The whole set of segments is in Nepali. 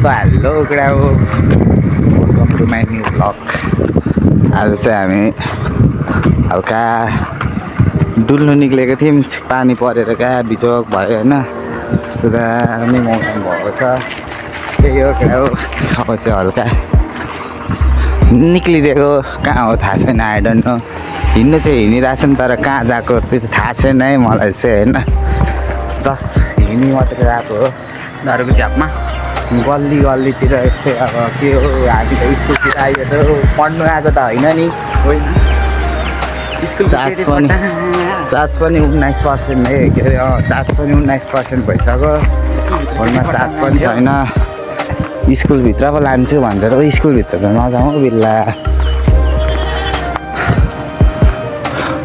सो हेलो केटा हो, welcome to my new blog. आज चाहिँ हामी हल्का डुल्नु निक्लेको थियौँ, पानी परेर क्या बिजोग भयो होइन। यस्तो दामी मौसम भएको छ, त्यही हो केटा हो। अब चाहिँ हल्का निक्लिदिएको, कहाँ हो थाहा छैन, आई डोन्ट नो। हिँड्नु चाहिँ हिँडिरहेको छ नि, तर कहाँ गएको त्यो चाहिँ थाहा छैन है मलाई चाहिँ होइन। जस्ट हिँड्नु मात्रै गएको हो घरको छेउमा, गल्ली गल्लीतिर यस्तै। अब के हो, हामी त स्कुलतिर आयो त पढ्नु आएको त होइन नि, स्कुल चार्ज पनि 19% है, के अरे चार्ज पनि 19% भइसक्यो, फोनमा चार्ज पनि छैन। स्कुलभित्र पो लान्छु भन्छ र स्कुलभित्र त नजाउँ बिल्ला।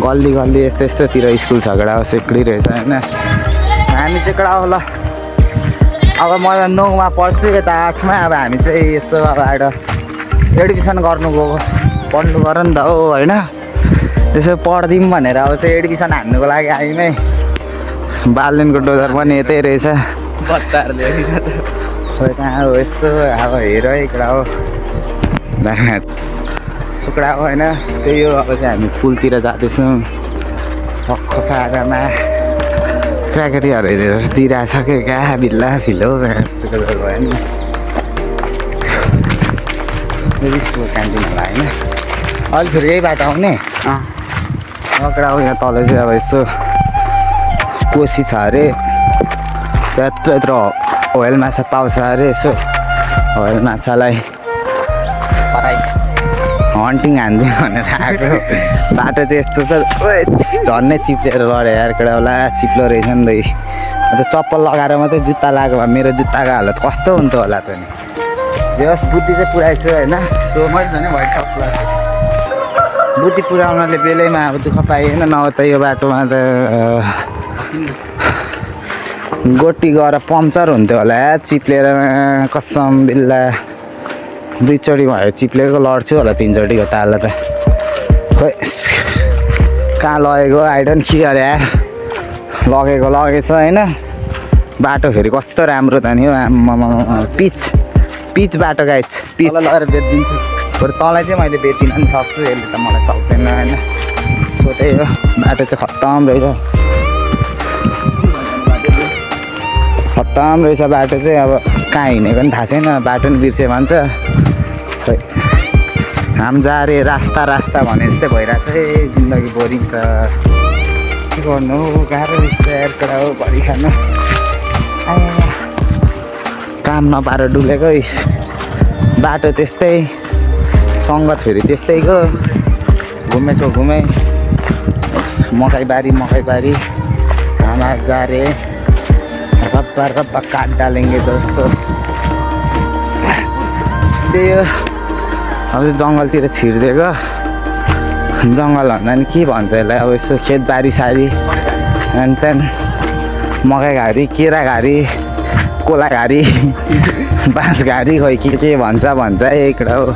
गल्ली गल्ली यस्तो यस्तोतिर स्कुल छ कडा सेक्डी रहेछ होइन। हामी चाहिँ कडा होला, अब म 9मा पढ्छु, यता 8मा। अब हामी चाहिँ यसो अब आएर एडमिसन गर्नु गएको, पढ्नु गर नि त हो होइन। त्यसो पढिदिउँ भनेर अब चाहिँ एडमिसन हान्नुको लागि आयौँ है। बालदेनको डोजर पनि यतै रहेछ, बच्चाहरूले खोइ कहाँ हो यस्तो। अब हेर है कडा हो, सुक्डा हो होइन। त्यही हो, अब चाहिँ हामी पुलतिर जाँदैछौँ। भक्ख फाडामा क्राकेटीहरू हेरेर दिइरहेछ कि क्या बिल्ला फिलो भयो नि। स्कुल क्यान्टिन होला होइन, अहिले फेरि यही बाटो आउने कडा हो। यहाँ तल चाहिँ अब यसो कोसी छ अरे, यत्रो यत्रो होयल माछा पाउँछ अरे। यसो होयल माछालाई हन्टिङ हान्दिउँ भनेर आएको। बाटो चाहिँ यस्तो छ, झन्नै चिप्लेर लड्यो यार कडा होला। चिप्लो रहेछ नि त, अन्त चप्पल लगाएर मात्रै जुत्ता लगाएको भए मेरो जुत्ताको हालत कस्तो हुन्थ्यो होला त नि। जस बुद्धि चाहिँ पुऱ्याइछु होइन, सो मैले झन् भइसक्यो पुरा। बुद्धि पुऱ्याउनाले बेलैमा अब दुःख पाइएन, नभए त यो बाटोमा त गोटी गएर पम्चर हुन्थ्यो होला चिप्लेर। कसम बिल्ला 2चोटि भयो चिप्लेको, लड्छु होला 3चोटिको ताल त। खोइ कहाँ लगेको आई डोन्ट केयर यार, लगेको लगेछ होइन। बाटो फेरि कस्तो राम्रो त नि हो, पिच बाटो गाइस, पिच लगेर बेचिदिन्छु। बरु तँलाई चाहिँ मैले बेचिन पनि सक्छु, यसले त मलाई सक्दैन होइन। सो त्यही हो, बाटो चाहिँ खत्तम रहेछ, खत्तम रहेछ बाटो चाहिँ। अब कहाँ हिँडेको पनि थाहा छैन, बाटो पनि बिर्से भन्छ। खै हाम जा रे रास्ता रास्ता भने जस्तै भइरहेछ है, जिन्दगी बोरिङ छ। के गर्नु हो, गाह्रो रहेछ यार कडा हो। भरि खानु काम नपाएर डुलेको, बाटो त्यस्तै, सङ्गत फेरि त्यस्तैको। घुमेको घुमेँ, मकैबारी हामा जा रे रब्बा रब्बा काट डालेंगे दोस्तो। त्यही हो, अब चाहिँ जङ्गलतिर छिरिदिएको। जङ्गल भन्दा नि के भन्छ यसलाई, अब यसो खेतबारी सारी अनि त्यहाँदेखि मकैघारी, केराघारी, कोलाघारी, बाँसघारी, खोइ के भन्छ एकटा हो।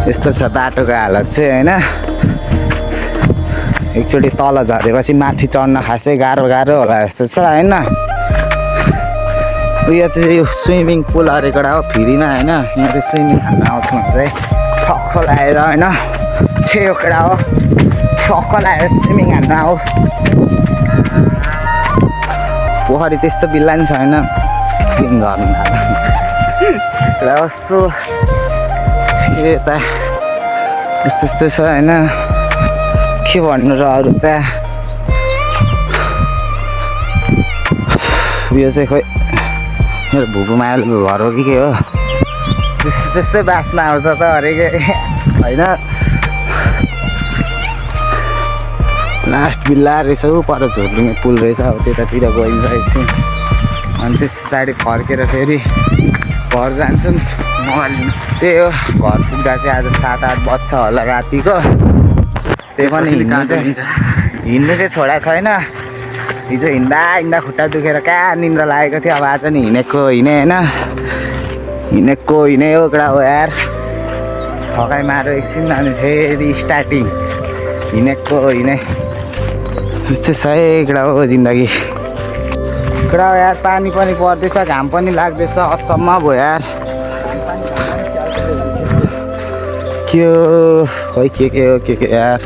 यस्तो छ बाटोको हालत चाहिँ होइन। एकचोटि तल झरेपछि माथि चढ्न खासै गाह्रो होला जस्तो छ होइन। उयो चाहिँ यो स्विमिङ पुल अरे कडा हो, फ्रीमा होइन। यहाँ चाहिँ स्विमिङ हान्न आउँछ भने चाहिँ ठक्क लगाएर होइन, थियो कडा हो, ठक्क लगाएर स्विमिङ हान्न आऊ। पोखरी त्यस्तो बिल्ला नि छैन, क्लिन गर्नु कडा यसो यता यस्तो यस्तो छ होइन। के भन्नु र अरू त, यो चाहिँ खोइ मेरो भुपुमायाको घर हो कि के हो, त्यस्तै बाँच्न आउँछ त अरे के होइन। लास्ट बिल्ला रहेछ ऊ पर झोर्लुङे पुल रहेछ। अब त्यतातिर गइन्छ एकछिन, अनि त्यस पछाडि फर्केर फेरि घर जान्छौँ मोबाइल लिनु। त्यही हो, घर पुग्दा चाहिँ आज 7-8 बज्छ होला रातिको। त्यही पनि हिँड्नु चाहिँ छोडा छैन। हिजो हिँड्दा खुट्टा दुखेर कहाँ निन्द्रा लागेको थियो। अब आज नि हिँडेको होइन, हिँडे हो कडा हो यार। थकाइ मारो एकछिन, अनि फेरि स्टार्टिङ हिँडेको त्यस्तै छ है कडा हो जिन्दगी। कडा हो यार, पानी पनि पर्दैछ, घाम पनि लाग्दैछ, अचम्म भयो यार। के हो खै के यार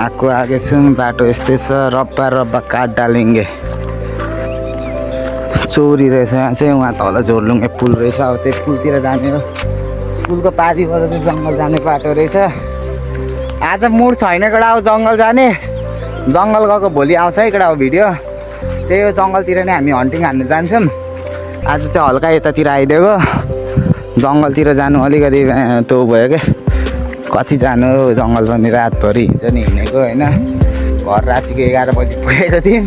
आएको आएछौँ बाटो यस्तै छ रब्बा काट डालेंगे चोरी रहेछ यहाँ चाहिँ उहाँ तल जोरलुङ्गे पुल रहेछ अब त्यही पुलतिर जाने हो पुलको पारिबाट चाहिँ जङ्गल जाने बाटो रहेछ आज मुड छैन केटा अब जङ्गल जाने जङ्गल गएको भोलि आउँछ है केटा अब भिडियो त्यही हो जङ्गलतिर नै हामी हन्टिङ हान्नु जान्छौँ आज चाहिँ हल्का यतातिर आइदिएको जङ्गलतिर जानु अलिकति त्यो भयो क्या कति जानु जङ्गल पनि रातभरि हिजो नि हिँडेको होइन घर रातिको 11 बजी पुगेको थियौँ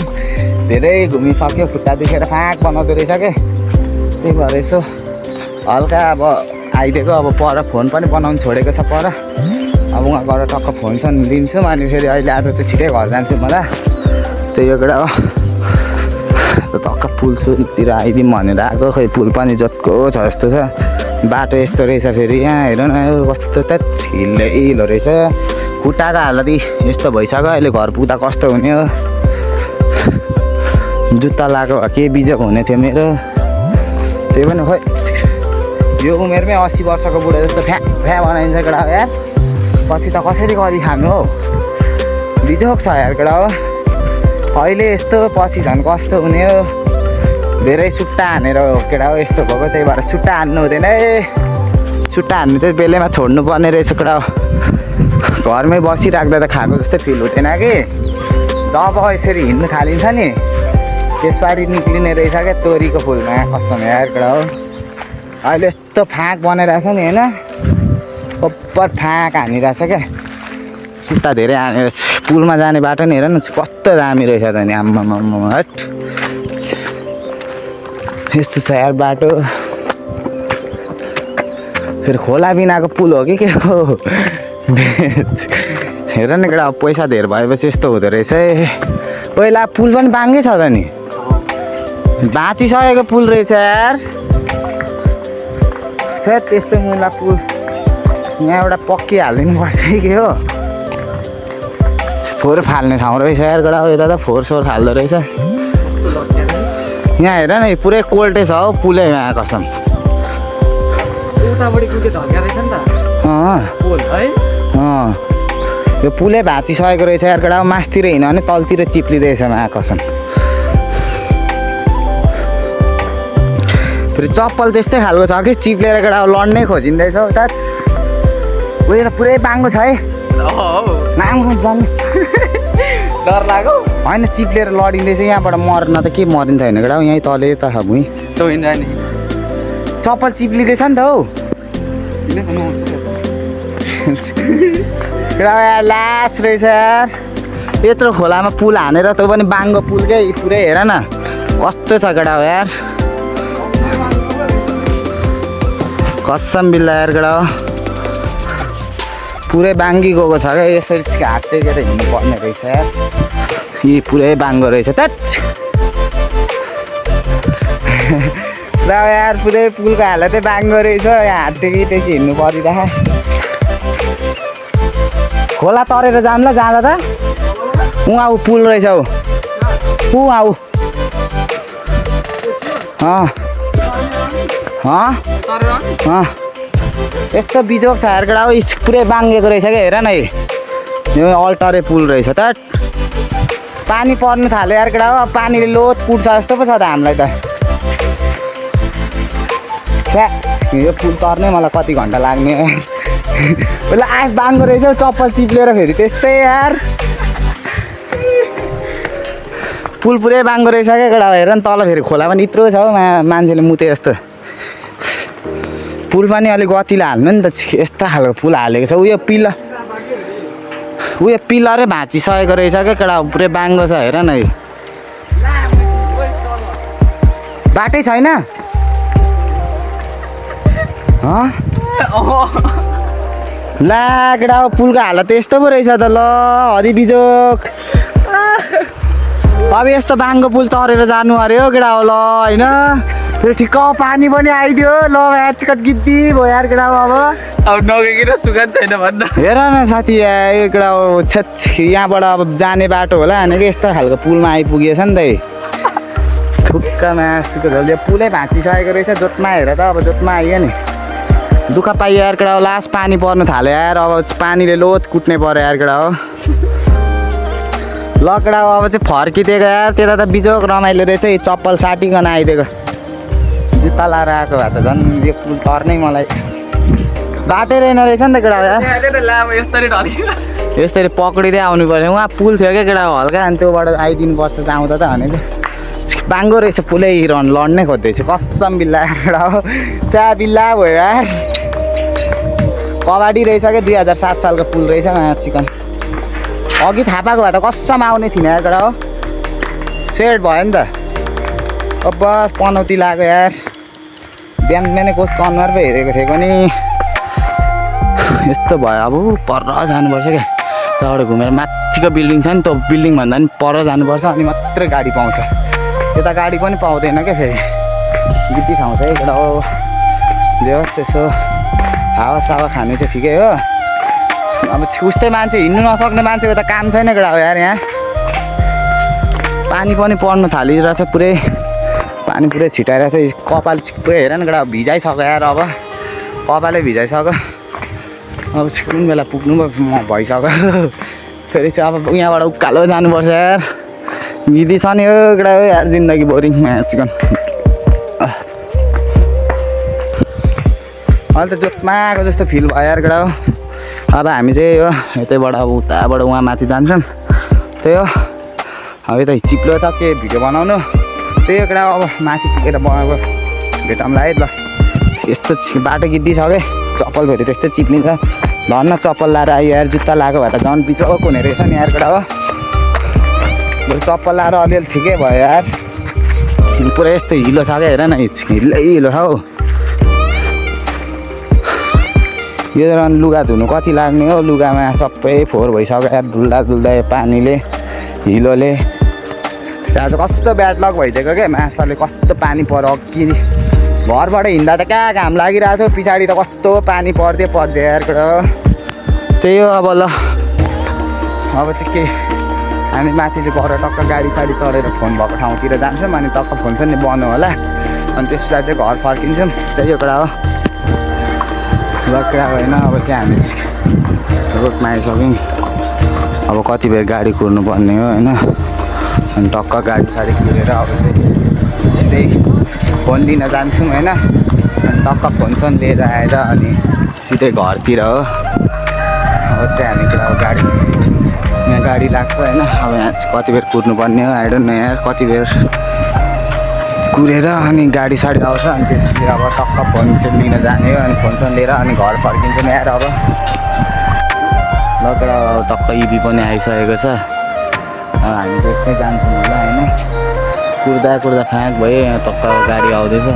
धेरै घुमिसक्यो खुट्टा दुखेर फाँक बनाउँदो रहेछ क्या त्यही भएर यसो हल्का अब आइदिएको अब पर फोन पनि बनाउनु छोडेको छ पर अब उहाँ गएर टक्क फोन सोन लिन्छौँ अनि फेरि अहिले आज चाहिँ छिटै घर जान्छु मलाई त्यही हो केटा हो टक्क पुल सुलतिर आइदिउँ भनेर आएको खै पुल पनि जत्को छ जस्तो छ बाटो यस्तो रहेछ फेरि यहाँ हेर न कस्तो त हिलो रहेछ खुट्टाको हालत यस्तो भइसक्यो अहिले घर पुग्दा कस्तो हुने हो जुत्ता लगाएको भए के बिजोग हुने थियो मेरो त्यही पनि खोइ यो उमेरमै 80 वर्षको बुढा जस्तो फ्या बनाइन्छ केटा हो यार पछि त कसरी गरी खानु हो बिजोग छ यार केटा हो अहिले यस्तो पछि झन् कस्तो हुने हो धेरै सुट्टा हानेर हो केटा हो यस्तो भएको त्यही भएर सुट्टा हान्नु हुँदैन है सुट्टा हान्नु चाहिँ बेलैमा छोड्नु पर्ने रहेछ केटा हो घरमै बसिराख्दा त खाएको जस्तै फिल हुँदैन कि जब यसरी हिँड्नु थालिन्छ नि त्यसपारी निक्लिने रहेछ क्या तोरीको फुलमा कस्तो यार केटा हो अहिले यस्तो फाँक बनाइरहेछ नि होइन ओपर फाँक हानिरहेछ क्या सुट्टा धेरै हानेर पुलमा जाने बाटो नि हेर न कस्तो दामी रहेछ त नि आम्मामा हट यस्तो छ यार बाटो फेरि खोला बिनाको पुल हो कि के हो हेर न केटा पैसा धेर भएपछि यस्तो हुँदो रहेछ है पहिला पुल पनि बाङ्गै छ त नि भाँचिसकेको पुल रहेछ यार त्यस्तो मुला पुल यहाँ एउटा पक्की हालिदिनु पर्छ कि हो फोहोर फाल्ने ठाउँ रहेछ यार केटा हो यता त फोहोर सोहोर फाल्दो रहेछ यहाँ हेर न पुरै कोल्टे छ हौ पुलै यहाँ कसम यो पुलै भाँचिसकेको रहेछ यार केटा मासतिर हिँड्यो भने तलतिर चिप्लिँदैछ यहाँ कसम फेरि चप्पल त्यस्तै खालको छ कि चिप्लेर केटा लड्नै खोजिँदैछ उता उयो त पुरै बाङ्गो छ है नाम जान्ने डर लाग्यो होइन चिप्लेर लडिँदैछ यहाँबाट मर्न त के मरिन्छ होइन केटा यहीँ तले त छ भुइँ चप्पल चिप्लिँदैछ नि त हौ केटा लास रहेछ यार यत्रो खोलामा पुल हानेर त्यो पनि बाङ्गो पुलकै पुरै हेर न कस्तो छ केटा हो यार कसम बिल्ला यार केटा हो पुरै बाङ्गी गएको छ क्या यसरी हात टेकेर हिँड्नु पर्ने रहेछ यार यी पुरै बाङ्गो रहेछ त यार पुरै पुलको हालतै बाङ्गो रहेछ यहाँ हात टेकी हिँड्नु परिरहेको खोला तरेर जान्ला जाँदा त उहाँ ऊ पुल रहेछ हौ उहाँ ऊ यस्तो बिजोग छ यार केटा हो पुरै बाङ्गेको रहेछ क्या हेर न यो अल्टरे पुल रहेछ त पानी पर्नु थाल्यो यार केटा हो अब पानीले लोत कुट्छ जस्तो पो छ त हामीलाई त यो पुल तर्नै मलाई कति घन्टा लाग्ने पहिला आस बाङ्गो रहेछ चप्पल चिप्लेर फेरि त्यस्तै यार पुल पुरै बाङ्गो रहेछ क्या केटा हेर न तल फेरि खोला पनि यत्रो छ हौ मान्छेले मुते जस्तो पुल पनि अलिक गतिले हाल्नु नि त यस्तो खालको पुल हालेको छ उयो पिलरै भाँचिसकेको रहेछ क्या केटा पुरै बाङ्गो छ हेर न बाटै छैन ला केटा पुलको हालत यस्तो पो रहेछ त ल हरिबिजोग अब यस्तो बाङ्गो पुल तरेर जानु अरे हो केटा हो ल होइन फेरि ठिक्क पानी पनि आइदियो ल म्याचकट गिद्दी भयो यार केटा अब नगइकिन सुगान छैन भन्न हेर न साथी यो केटा यहाँबाट अब जाने बाटो होला भनेको यस्तो खालको पुलमा आइपुगेछ नि त थुक्का मासुको झोल यो पुलै भाँचिसकेको रहेछ जोतमा हेर त अब जोतमा आइयो नि दुःख पाइयो यार केटा हो लास्ट पानी पर्नु थाल्यो यार अब पानीले लोत कुट्ने पऱ्यो यार केटा हो ल केटा हो अब चाहिँ फर्किदिएको यार त्यता त बिजोक रमाइलो रहेछ यो चप्पल साटिकन आइदिएको जुत्ता लाएर आएको भए त झन् यो पुल तर्नै मलाई बाटै रहेन रहेछ नि त केटा हो यार यसरी पक्रिँदै आउनु पऱ्यो वहाँ पुल थियो क्या केटा हो हल्का अनि त्योबाट आइदिनु पर्छ आउँदा त भनेको बाङ्गो रहेछ पुलै लड्नै खोज्दैछु कसम बिल्ला केटा हो चा बिल्ला भयो यार कबाडी रहेछ क्या 2007 सालको पुल रहेछ चिकन अघि थाहा पाएको भए त कसम आउने थिइनँ यार केटा हो सेट भयो नि त अब पनौती लाग्यो यार बिहान बिहानै कसको अनुहार पो हेरेको थिएको नि यस्तो भयो अब पर जानुपर्छ क्या त्यहाँबाट घुमेर माथिको बिल्डिङ छ नि त्यो बिल्डिङ भन्दा पनि पर जानुपर्छ अनि मात्रै गाडी पाउँछ यता गाडी पनि पाउँदैन क्या फेरि गिटी ठाउँ छ है केटा हो जे होस् यसो हावासावा खानु चाहिँ ठिकै हो अब उस्तै मान्छे हिँड्नु नसक्ने मान्छेको त काम छैन केटा हो यार यहाँ पानी पनि पर्नु थालिरहेछ पुरै पानी पुरै छिटाइरहेछ कपाल पुरै हेर न केटा भिजाइसक्यो यार अब कपालै भिजाइसक्यो अब कुन बेला पुग्नु भइसक्यो फेरि चाहिँ अब यहाँबाट उकालो जानुपर्छ यार गिदी छ नि हो केटा हो यार जिन्दगी बोरिङ चिकन अहिले त जोतमा आएको जस्तो फिल भयो यार केटा हो अब हामी चाहिँ यो यतैबाट अब उताबाट उहाँ माथि जान्छौँ त्यही हो अब यता चिप्लो छ के भिडियो बनाउनु त्यही हो केटा अब माथि पुगेर बनाएको भेटौँला है ल यस्तो बाटो गिद्दी छ क्या चप्पल फेरि त्यस्तै चिप्लिन्छ धन्न चप्पल लाएर आयो यार जुत्ता लगाएको भए त झन् बिचोक हुने रहेछ नि यार केटा हो बरु चप्पल लाएर अलिअलि ठिकै भयो यार पुरै यस्तो हिलो छ क्या हेर न हिलै हिलो छ हौ यो लुगा धुनु कति लाग्ने हो लुगामा सबै फोहोर भइसक्यो यार धुल्दा धुल्दा पानीले हिलोले आज कस्तो ब्याड लक भइदिएको क्या माछाले कस्तो पानी पर्यो अघि घरबाट हिँड्दा त कहाँ घाम लागिरहेको थियो पछाडि त कस्तो पानी पर्थ्यो यार केटा हो त्यही हो अब ल अब चाहिँ के हामी माथि चाहिँ घर टक्क गाडी साडी चढेर फोन भएको ठाउँतिर जान्छौँ अनि टक्क फोन पनि बन्द होला अनि त्यस पछाडि चाहिँ घर फर्किन्छौँ त्यही हो केटा हो ल केटा होइन अब चाहिँ हामी रोडमा आइसक्यौँ अब कति बेर गाडी कुर्नु पर्ने हो होइन अनि टक्क गाडी साडी कुरेर अब चाहिँ सिधै फोन लिन जान्छौँ होइन अनि टक्क फोनसोन लिएर आएर अनि सिधै घरतिर हो अब चाहिँ हामी अब गाडी यहाँ गाडी लाग्छ होइन अब यहाँ चाहिँ कति बेर कुर्नुपर्ने हो आई डोन्ट नो यार कति बेर कुरेर अनि गाडी साडी आउँछ अनि त्यसपछि अब टक्क फोन चाहिँ लिन जाने हो अनि फोनसोन लिएर अनि घर फर्किन्छौँ यार अब लगेर टक्क इभी पनि आइसकेको छ अब हामी त्यस्तै जान्छौँ होला होइन कुर्दा कुर्दा फ्याँक भयो यहाँ टक्क गाडी आउँदैछ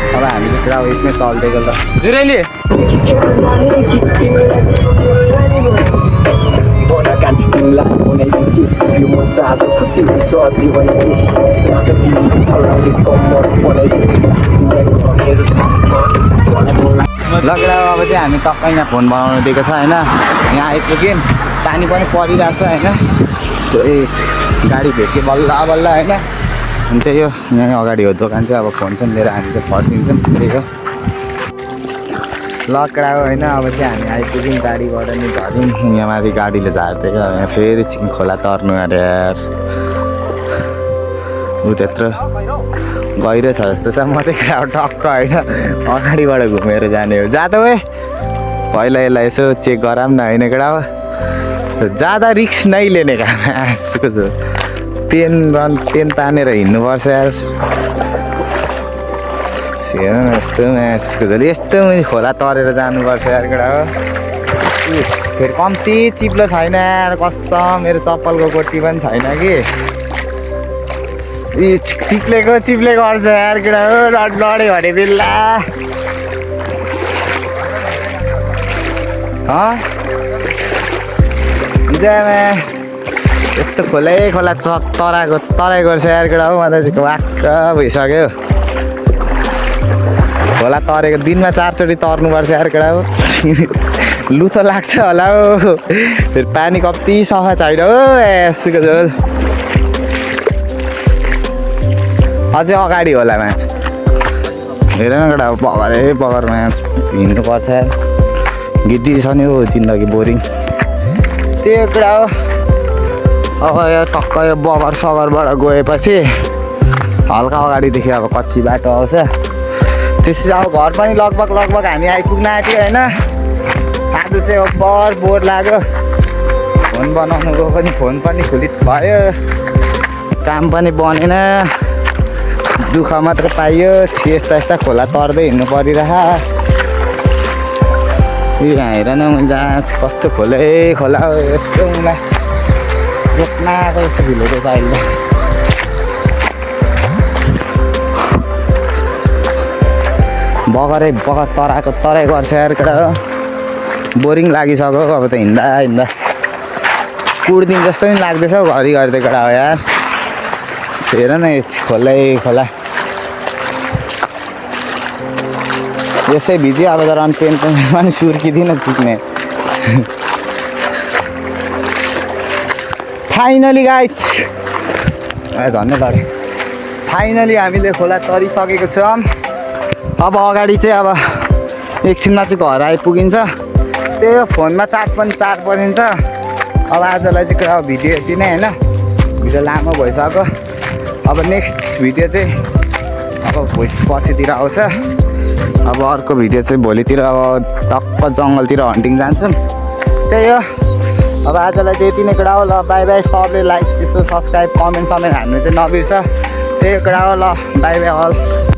अब हामी चाहिँ पुरा उयसमै चल्दिएको ल जुरेली लगेर अब चाहिँ हामी टक्क यहाँ फोन बनाउनु दिएको छ होइन यहाँ आइपुग्यौँ पानी पनि परिरहेको छ होइन गाडी भेट्यो बल्ल बल्ल होइन अनि त्यही हो यहाँ अगाडि हो दोकान चाहिँ अब फोन चाहिँ लिएर हामी चाहिँ फर्किन्छौँ त्यही हो लकडा होइन अब चाहिँ हामी आइपुग्यौँ गाडीबाट नि झऱ्यौँ यहाँ माथि गाडीले झार्दिएको यहाँ फेरि खोला तर्नु अरे यार ऊ त्यत्रो गहिरो छ जस्तो छ म चाहिँ टक्क होइन अगाडिबाट घुमेर जाने हो जाँदा है पहिला यसलाई यसो चेक गराऊँ न होइन केटा हो ज्यादा रिक्स नै लिने काम आजको पेन तानेर हिँड्नुपर्छ यार हेर न यस्तो मासको झोल यस्तो खोला तरेर जानुपर्छ यार केटा हो फेरि कम्ती चिप्लो छैन यार कसम मेरो चप्पलको गोटी पनि छैन कि चिप्लेको गर्छ यार केटा हो लड्यो भने बेला यस्तो खोला तराई गर्छ यार केटा हो म त चाहिँ वाक्क भइसक्यो खोला तरेको दिनमा 4 चोटि तर्नुपर्छ यार केटा हो लु त लाग्छ होला हो फेरि पानी कति सफा छैन हो यसको झोल अझै अगाडि होला हेर न केटा बगरै बगरमा हिँड्नुपर्छ यार गिद्दी छ नि हो जिन्दगी बोरिङ त्यो कुरा हो अब यो टक्क यो बगर सगरबाट गएपछि हल्का अगाडिदेखि अब कच्ची बाटो आउँछ त्यसपछि अब घर पनि लगभग हामी आइपुग्न आँट्यो होइन आज चाहिँ बोर लाग्यो फोन बनाउनु गयो पनि फोन पनि खुलित भयो काम पनि बनेन दुःख मात्र पाइयो यस्ता खोला तर्दै हिँड्नु परिरह यहाँ हेर न जहाँ कस्तो खोला हो यस्तो मलाई रोक्न आएको जस्तो फिल हुँदैछ अहिले बगरै बगर तराई गर्छ यार केटा बोरिङ लागिसक्यो अब त हिँड्दा कुर्दिन जस्तो नि लाग्दैछ हौ घरि त केटा हो यार हेर न खोला यसै भिज्यो अब त रन पेन पनि सुर्किदिन चिक्ने फाइनली गाइज झन्नै लड्यो फाइनली हामीले खोला तरिसकेको छौँ अब अगाडि चाहिँ अब एकछिनमा चाहिँ घर आइपुगिन्छ त्यही हो फोनमा चार्ज परिन्छ अब आजलाई चाहिँ अब भिडियो यति नै होइन भिडियो लामो भइसक्यो अब नेक्स्ट भिडियो चाहिँ अब पर्सितिर आउँछ अब अर्को भिडियो चाहिँ भोलितिर अब टक्क जङ्गलतिर हन्टिङ जान्छौँ त्यही हो अब आजलाई चाहिँ यति नै कुरा हो ल बाई बाई सबले लाइक त्यस्तो सब्सक्राइब कमेन्ट हान्नु चाहिँ नबिर्स त्यही कुरा हो ल बाई बाई अल